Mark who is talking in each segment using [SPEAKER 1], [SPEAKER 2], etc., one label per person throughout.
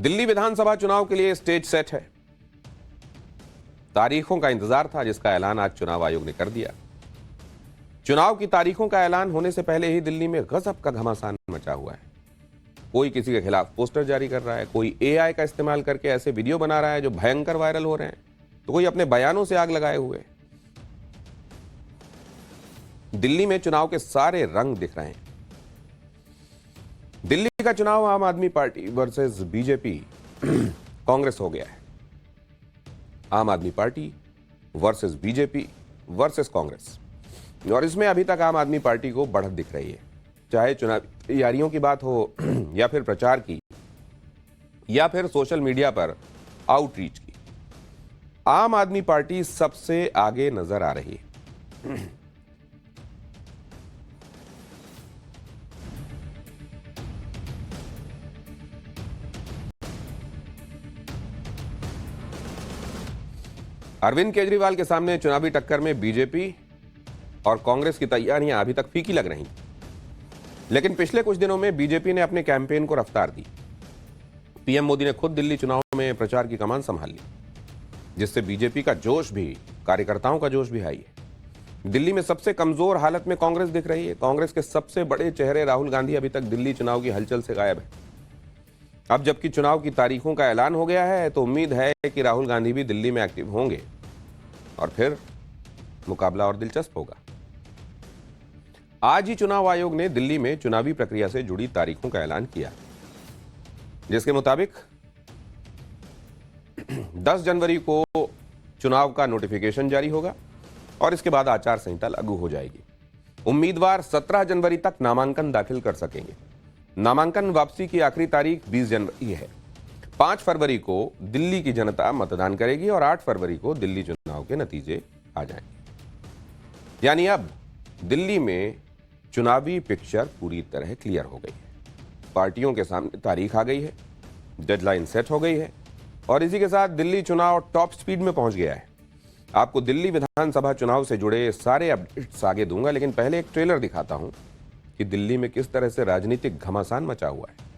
[SPEAKER 1] दिल्ली विधानसभा चुनाव के लिए स्टेज सेट है। तारीखों का इंतजार था, जिसका ऐलान आज चुनाव आयोग ने कर दिया। चुनाव की तारीखों का ऐलान होने से पहले ही दिल्ली में गजब का घमासान मचा हुआ है। कोई किसी के खिलाफ पोस्टर जारी कर रहा है, कोई एआई का इस्तेमाल करके ऐसे वीडियो बना रहा है जो भयंकर वायरल हो रहे हैं, तो कोई अपने बयानों से आग लगाए हुए। दिल्ली में चुनाव के सारे रंग दिख रहे हैं। दिल्ली का चुनाव आम आदमी पार्टी वर्सेस बीजेपी कांग्रेस हो गया है। आम आदमी party versus BJP versus Congress, और इसमें अभी तक आम आदमी पार्टी को बढ़त दिख रही है, चाहे चुनावी तैयारियों की बात हो या फिर प्रचार की या फिर सोशल मीडिया पर आउटरीच की। आम आदमी पार्टी सबसे आगे नजर आ रही है। अरविंद केजरीवाल के सामने चुनावी टक्कर में बीजेपी और कांग्रेस की तैयारियां अभी तक फीकी लग रही, लेकिन पिछले कुछ दिनों में बीजेपी ने अपने कैंपेन को रफ्तार दी। पीएम मोदी ने खुद दिल्ली चुनाव में प्रचार की कमान संभाल ली, जिससे बीजेपी का जोश भी, कार्यकर्ताओं का जोश भी हाई है। दिल्ली में सबसे कमजोर हालत में कांग्रेस दिख रही है। कांग्रेस के सबसे बड़े चेहरे राहुल गांधी अभी तक दिल्ली चुनाव की हलचल से गायब है। अब जबकि चुनाव की तारीखों का ऐलान हो गया है, तो उम्मीद है कि राहुल गांधी भी दिल्ली में एक्टिव होंगे और फिर मुकाबला और दिलचस्प होगा। आज ही चुनाव आयोग ने दिल्ली में चुनावी प्रक्रिया से जुड़ी तारीखों का ऐलान किया, जिसके मुताबिक 10 जनवरी को चुनाव का नोटिफिकेशन जारी होगा और इसके बाद आचार संहिता लागू हो जाएगी। उम्मीदवार 17 जनवरी तक नामांकन दाखिल कर सकेंगे। नामांकन वापसी की आखिरी तारीख 20 जनवरी है। 5 फरवरी को दिल्ली की जनता मतदान करेगी और 8 फरवरी को दिल्ली चुनाव के नतीजे आ जाएंगे। यानी अब दिल्ली में चुनावी पिक्चर पूरी तरह क्लियर हो गई है। पार्टियों के सामने तारीख आ गई है, डेडलाइन सेट हो गई है और इसी के साथ दिल्ली चुनाव टॉप स्पीड में पहुंच गया है। आपको दिल्ली विधानसभा चुनाव से जुड़े सारे अपडेट्स आगे दूंगा, लेकिन पहले एक ट्रेलर दिखाता हूं कि दिल्ली में किस तरह से राजनीतिक घमासान मचा हुआ है।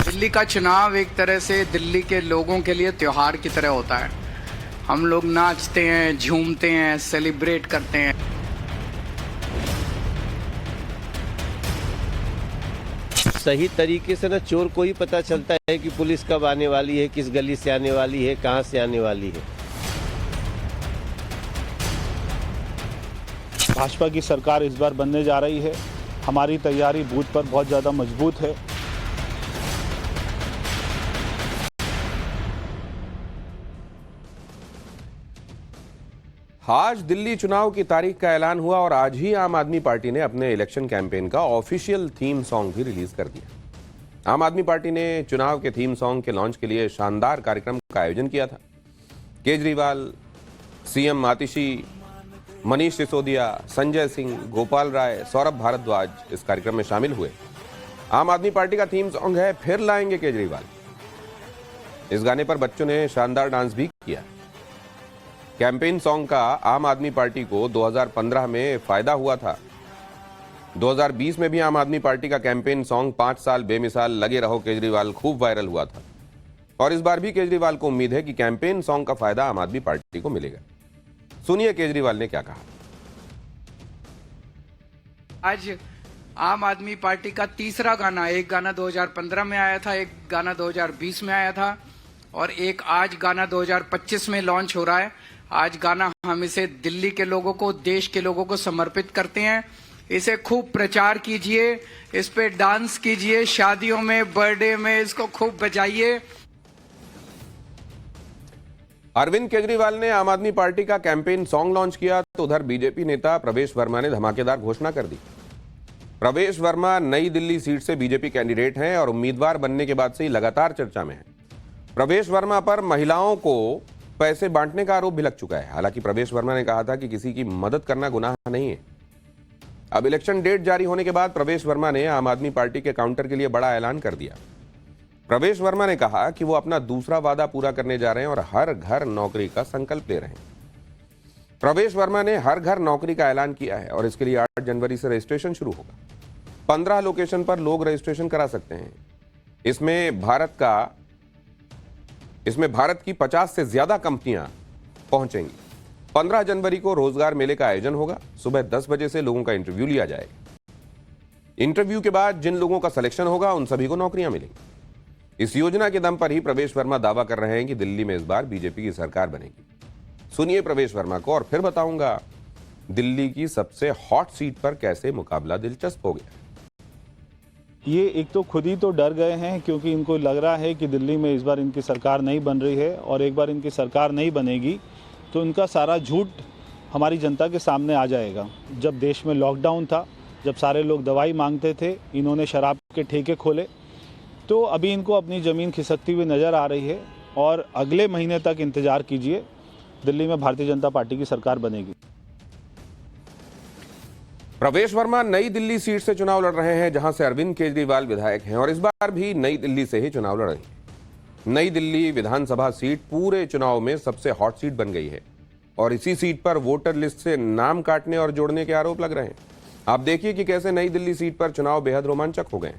[SPEAKER 2] दिल्ली का चुनाव एक तरह से दिल्ली के लोगों के लिए त्योहार की तरह होता है। हम लोग नाचते हैं, झूमते हैं, सेलिब्रेट करते हैं।
[SPEAKER 3] सही तरीके से ना चोर को ही पता चलता है कि पुलिस कब आने वाली है, किस गली से आने वाली है, कहां से आने वाली है।
[SPEAKER 4] भाजपा की सरकार इस बार बनने जा रही है। हमारी तैयारी बूथ पर बहुत ज़्यादा मजबूत है।
[SPEAKER 1] आज दिल्ली चुनाव की तारीख का ऐलान हुआ और आज ही आम आदमी पार्टी ने अपने इलेक्शन कैंपेन का ऑफिशियल थीम सॉन्ग भी रिलीज कर दिया। आम आदमी पार्टी ने चुनाव के थीम सॉन्ग के लॉन्च के लिए शानदार कार्यक्रम का आयोजन किया था। केजरीवाल, सीएम आतिशी, मनीष सिसोदिया, संजय सिंह, गोपाल राय, सौरभ भारद्वाज इस कार्यक्रम में शामिल हुए। आम आदमी पार्टी का थीम सॉन्ग है फिर लाएंगे केजरीवाल। इस गाने पर बच्चों ने शानदार डांस भी किया। कैंपेन सॉन्ग का आम आदमी पार्टी को 2015 में फायदा हुआ था। 2020 में भी आम आदमी पार्टी का कैंपेन सॉन्ग 5 साल बेमिसाल लगे रहो केजरीवाल खूब वायरल हुआ था और इस बार भी केजरीवाल को उम्मीद है कि कैंपेन सॉन्ग का फायदा आम आदमी पार्टी को मिलेगा। सुनिए केजरीवाल ने क्या कहा।
[SPEAKER 2] आज आम आदमी पार्टी का तीसरा गाना, एक गाना 2015 में आया था, एक गाना 2020 में आया था और एक आज गाना 2025 में लॉन्च हो रहा है। आज गाना हम इसे दिल्ली के लोगों को, देश के लोगों को समर्पित करते हैं। इसे खूब प्रचार कीजिए, इस पे डांस कीजिए, शादियों में, बर्थडे में इसको खूब बजाइए।
[SPEAKER 1] अरविंद केजरीवाल ने आम आदमी पार्टी का कैंपेन सॉन्ग लॉन्च किया तो उधर बीजेपी नेता प्रवेश वर्मा ने धमाकेदार घोषणा कर दी। प्रवेश वर्मा नई दिल्ली सीट से बीजेपी कैंडिडेट हैं और उम्मीदवार बनने के बाद से ही लगातार चर्चा में हैं। प्रवेश वर्मा पर महिलाओं को पैसे बांटने का आरोप भी लग चुका है। हालांकि प्रवेश वर्मा ने कहा था कि किसी की मदद करना गुनाह नहीं है। अब इलेक्शन डेट जारी होने के बाद प्रवेश वर्मा ने आम आदमी पार्टी के काउंटर के लिए बड़ा ऐलान कर दिया। प्रवेश वर्मा ने कहा कि वो अपना दूसरा वादा पूरा करने जा रहे हैं और हर घर नौकरी का संकल्प ले रहे हैं। प्रवेश वर्मा ने हर घर नौकरी का ऐलान किया है और इसके लिए 8 जनवरी से रजिस्ट्रेशन शुरू होगा। 15 लोकेशन पर लोग रजिस्ट्रेशन करा सकते हैं। इसमें भारत की 50 से ज्यादा कंपनियां पहुंचेंगी। 15 जनवरी को रोजगार मेले का आयोजन होगा। सुबह 10 बजे से लोगों का इंटरव्यू लिया जाएगा। इंटरव्यू के बाद जिन लोगों का सिलेक्शन होगा उन सभी को नौकरियां मिलेंगी। इस योजना के दम पर ही प्रवेश वर्मा दावा कर रहे हैं कि दिल्ली में इस बार बीजेपी की सरकार बनेगी। सुनिए प्रवेश वर्मा को और फिर बताऊंगा दिल्ली की सबसे हॉट सीट पर कैसे मुकाबला दिलचस्प हो गया।
[SPEAKER 4] ये एक तो खुद ही तो डर गए हैं क्योंकि इनको लग रहा है कि दिल्ली में इस बार इनकी सरकार नहीं बन रही है और एक बार इनकी सरकार नहीं बनेगी तो इनका सारा झूठ हमारी जनता के सामने आ जाएगा। जब देश में लॉकडाउन था, जब सारे लोग दवाई मांगते थे, इन्होंने शराब के ठेके खोले, तो अभी इनको अपनी ज़मीन खिसकती हुई नज़र आ रही है और अगले महीने तक इंतज़ार कीजिए, दिल्ली में भारतीय जनता पार्टी की सरकार बनेगी।
[SPEAKER 1] प्रवेश वर्मा नई दिल्ली सीट से चुनाव लड़ रहे हैं जहां से अरविंद केजरीवाल विधायक हैं और इस बार भी नई दिल्ली से ही चुनाव लड़ेंगे। नई दिल्ली विधानसभा सीट पूरे चुनाव में सबसे हॉट सीट बन गई है और इसी सीट पर वोटर लिस्ट से नाम काटने और जोड़ने के आरोप लग रहे हैं। आप देखिए कि कैसे नई दिल्ली सीट पर चुनाव बेहद रोमांचक हो गए।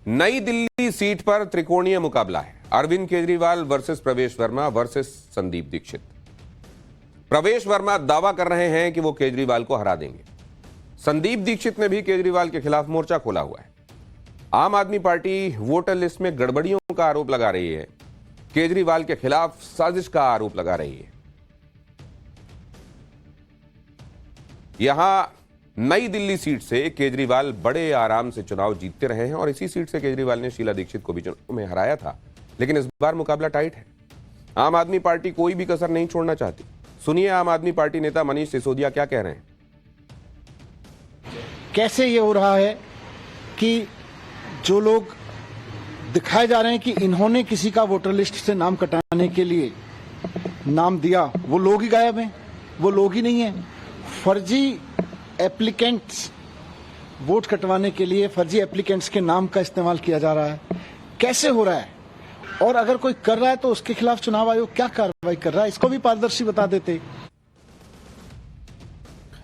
[SPEAKER 1] नई दिल्ली सीट पर त्रिकोणीय मुकाबला है। अरविंद केजरीवाल वर्सेस प्रवेश वर्मा वर्सेस संदीप दीक्षित। प्रवेश वर्मा दावा कर रहे हैं कि वो केजरीवाल को हरा देंगे। संदीप दीक्षित ने भी केजरीवाल के खिलाफ मोर्चा खोला हुआ है। आम आदमी पार्टी वोटर लिस्ट में गड़बड़ियों का आरोप लगा रही है। केजरीवाल के खिलाफ साजिश का आरोप लगा रही है। यहां नई दिल्ली सीट से केजरीवाल बड़े आराम से चुनाव जीतते रहे हैं और इसी सीट से केजरीवाल ने शीला दीक्षित को भी चुनाव में हराया था। लेकिन इस बार मुकाबला टाइट है। आम आदमी पार्टी कोई भी कसर नहीं छोड़ना चाहती। सुनिए आम आदमी पार्टी नेता मनीष सिसोदिया क्या कह रहे हैं।
[SPEAKER 5] कैसे ये हो रहा है कि जो लोग दिखाए जा रहे हैं कि इन्होंने किसी का वोटर लिस्ट से नाम कटाने के लिए नाम दिया, वो लोग ही गायब हैं, वो लोग ही नहीं हैं। फर्जी एप्लीकेंट्स वोट कटवाने के लिए फर्जी एप्लीकेंट्स के नाम का इस्तेमाल किया जा रहा है। कैसे हो रहा है? और अगर कोई कर रहा है तो उसके खिलाफ चुनाव आयोग क्या कार्रवाई कर रहा है, इसको भी पारदर्शी बता देते।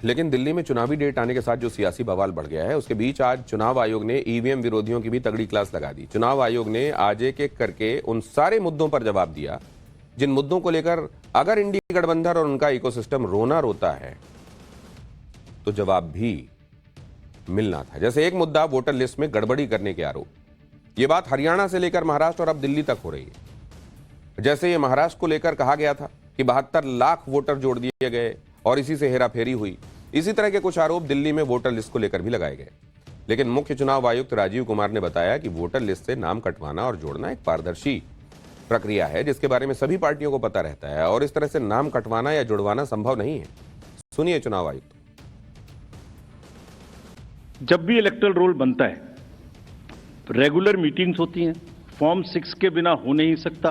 [SPEAKER 1] लेकिन दिल्ली में चुनावी डेट आने के साथ जो सियासी बवाल बढ़ गया है, उसके बीच आज चुनाव आयोग ने ईवीएम विरोधियों की भी तगड़ी क्लास लगा दी। चुनाव आयोग ने आज एक एक करके उन सारे मुद्दों पर जवाब दिया जिन मुद्दों को लेकर अगर इंडी गठबंधन और उनका इकोसिस्टम रोना रोता है तो जवाब भी मिलना था। जैसे एक मुद्दा वोटर लिस्ट में गड़बड़ी करने के आरोप। यह बात हरियाणा से लेकर महाराष्ट्र और अब दिल्ली तक हो रही है। जैसे ये महाराष्ट्र को लेकर कहा गया था कि 72 लाख वोटर जोड़ दिए गए और इसी से हेराफेरी हुई, इसी तरह के कुछ आरोप दिल्ली में वोटर लिस्ट को लेकर भी लगाए गए। लेकिन मुख्य चुनाव आयुक्त राजीव कुमार ने बताया कि वोटर लिस्ट से नाम कटवाना और जोड़ना एक पारदर्शी प्रक्रिया है जिसके बारे में सभी पार्टियों को पता रहता है और इस तरह से नाम कटवाना या जुड़वाना संभव नहीं है। सुनिए चुनाव आयुक्त।
[SPEAKER 6] जब भी इलेक्टोरल रोल बनता है, रेगुलर मीटिंग्स होती हैं, फॉर्म 6 के बिना हो नहीं सकता।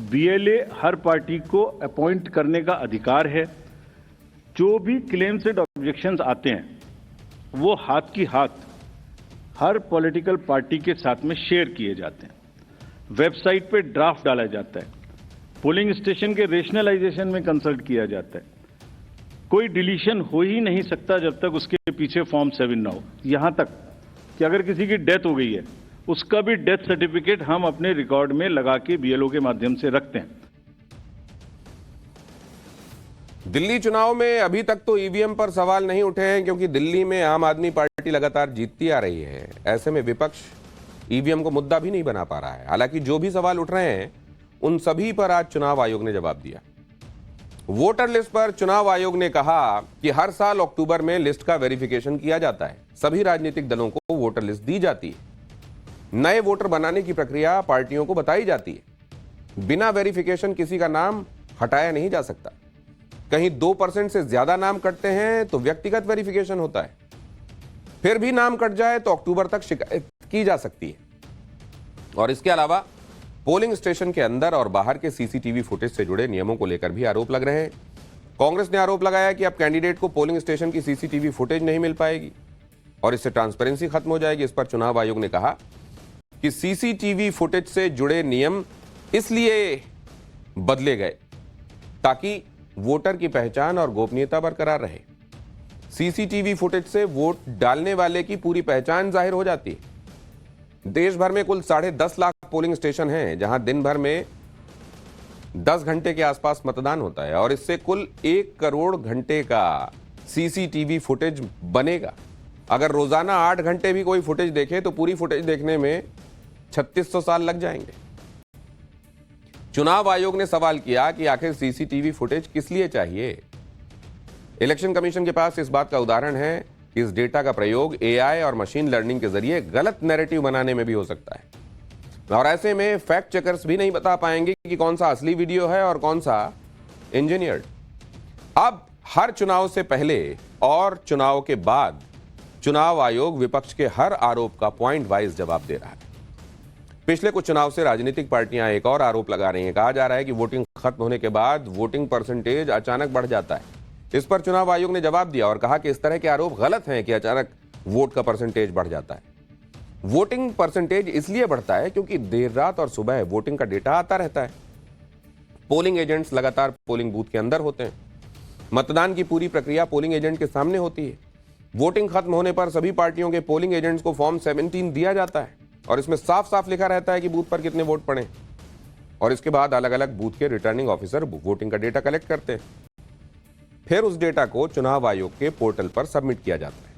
[SPEAKER 6] बीएलए हर पार्टी को अपॉइंट करने का अधिकार है। जो भी क्लेम्स एंड ऑब्जेक्शंस आते हैं वो हाथ की हाथ हर पॉलिटिकल पार्टी के साथ में शेयर किए जाते हैं। वेबसाइट पे ड्राफ्ट डाला जाता है। पोलिंग स्टेशन के रेशनलाइजेशन में कंसल्ट किया जाता है। कोई डिलीशन हो ही नहीं सकता जब तक उसके पीछे फॉर्म 7 ना हो। यहां तक कि अगर किसी की डेथ हो गई है, उसका भी डेथ सर्टिफिकेट हम अपने रिकॉर्ड में लगा के बीएलओ के माध्यम से रखते हैं।
[SPEAKER 1] दिल्ली चुनाव में अभी तक तो ईवीएम पर सवाल नहीं उठे हैं क्योंकि दिल्ली में आम आदमी पार्टी लगातार जीतती आ रही है। ऐसे में विपक्ष ईवीएम को मुद्दा भी नहीं बना पा रहा है। हालांकि जो भी सवाल उठ रहे हैं उन सभी पर आज चुनाव आयोग ने जवाब दिया। वोटर लिस्ट पर चुनाव आयोग ने कहा कि हर साल अक्टूबर में लिस्ट का वेरिफिकेशन किया जाता है। सभी राजनीतिक दलों को वोटर लिस्ट दी जाती है। नए वोटर बनाने की प्रक्रिया पार्टियों को बताई जाती है। बिना वेरिफिकेशन किसी का नाम हटाया नहीं जा सकता। कहीं 2% से ज्यादा नाम कटते हैं तो व्यक्तिगत वेरिफिकेशन होता है। फिर भी नाम कट जाए तो अक्टूबर तक शिकायत की जा सकती है। और इसके अलावा पोलिंग स्टेशन के अंदर और बाहर के सीसीटीवी फुटेज से जुड़े नियमों को लेकर भी आरोप लग रहे हैं। कांग्रेस ने आरोप लगाया कि अब कैंडिडेट को पोलिंग स्टेशन की सीसीटीवी फुटेज नहीं मिल पाएगी और इससे ट्रांसपेरेंसी खत्म हो जाएगी। इस पर चुनाव आयोग ने कहा कि सीसीटीवी फुटेज से जुड़े नियम इसलिए बदले गए ताकि वोटर की पहचान और गोपनीयता बरकरार रहे। सीसीटीवी फुटेज से वोट डालने वाले की पूरी पहचान जाहिर हो जाती है। देश भर में कुल 10.5 लाख पोलिंग स्टेशन हैं जहां दिन भर में 10 घंटे के आसपास मतदान होता है और इससे कुल 1 करोड़ घंटे का सीसीटीवी फुटेज बनेगा। अगर रोजाना 8 घंटे भी कोई फुटेज देखे तो पूरी फुटेज देखने में 3600 साल लग जाएंगे। चुनाव आयोग ने सवाल किया कि आखिर सीसीटीवी फुटेज किस लिए चाहिए। इलेक्शन कमीशन के पास इस बात का उदाहरण है कि इस डेटा का प्रयोग एआई और मशीन लर्निंग के जरिए गलत नैरेटिव बनाने में भी हो सकता है और ऐसे में फैक्ट चेकर्स भी नहीं बता पाएंगे कि कौन सा असली वीडियो है और कौन सा इंजीनियर्ड। अब हर चुनाव से पहले और चुनाव के बाद चुनाव आयोग विपक्ष के हर आरोप का पॉइंट वाइज जवाब दे रहा है। पिछले कुछ चुनाव से राजनीतिक पार्टियां एक और आरोप लगा रही हैं। कहा जा रहा है कि वोटिंग खत्म होने के बाद वोटिंग परसेंटेज अचानक बढ़ जाता है। इस पर चुनाव आयोग ने जवाब दिया और कहा कि इस तरह के आरोप गलत हैं कि अचानक वोट का परसेंटेज बढ़ जाता है। वोटिंग परसेंटेज इसलिए बढ़ता है क्योंकि देर रात और सुबह वोटिंग का डेटा आता रहता है। पोलिंग एजेंट्स लगातार पोलिंग बूथ के अंदर होते हैं। मतदान की पूरी प्रक्रिया पोलिंग एजेंट के सामने होती है। वोटिंग खत्म होने पर सभी पार्टियों के पोलिंग एजेंट्स को फॉर्म 17 दिया जाता है और इसमें साफ साफ लिखा रहता है कि बूथ पर कितने वोट पड़े और इसके बाद अलग अलग बूथ के रिटर्निंग ऑफिसर वोटिंग का डेटा कलेक्ट करते हैं। फिर उस डेटा को चुनाव आयोग के पोर्टल पर सबमिट किया जाता है।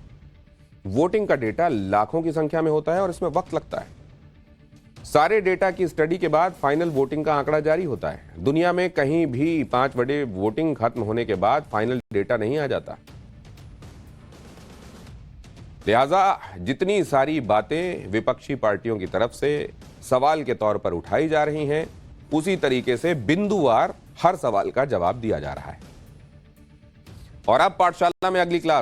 [SPEAKER 1] वोटिंग का डेटा लाखों की संख्या में होता है और इसमें वक्त लगता है। सारे डेटा की स्टडी के बाद फाइनल वोटिंग का आंकड़ा जारी होता है। दुनिया में कहीं भी 5 बड़े वोटिंग खत्म होने के बाद फाइनल डेटा नहीं आ जाता। लिहाजा जितनी सारी बातें विपक्षी पार्टियों की तरफ से सवाल के तौर पर उठाई जा रही हैं, उसी तरीके से बिंदुवार हर सवाल का जवाब दिया जा रहा है। और अब पाठशाला में अगली क्लास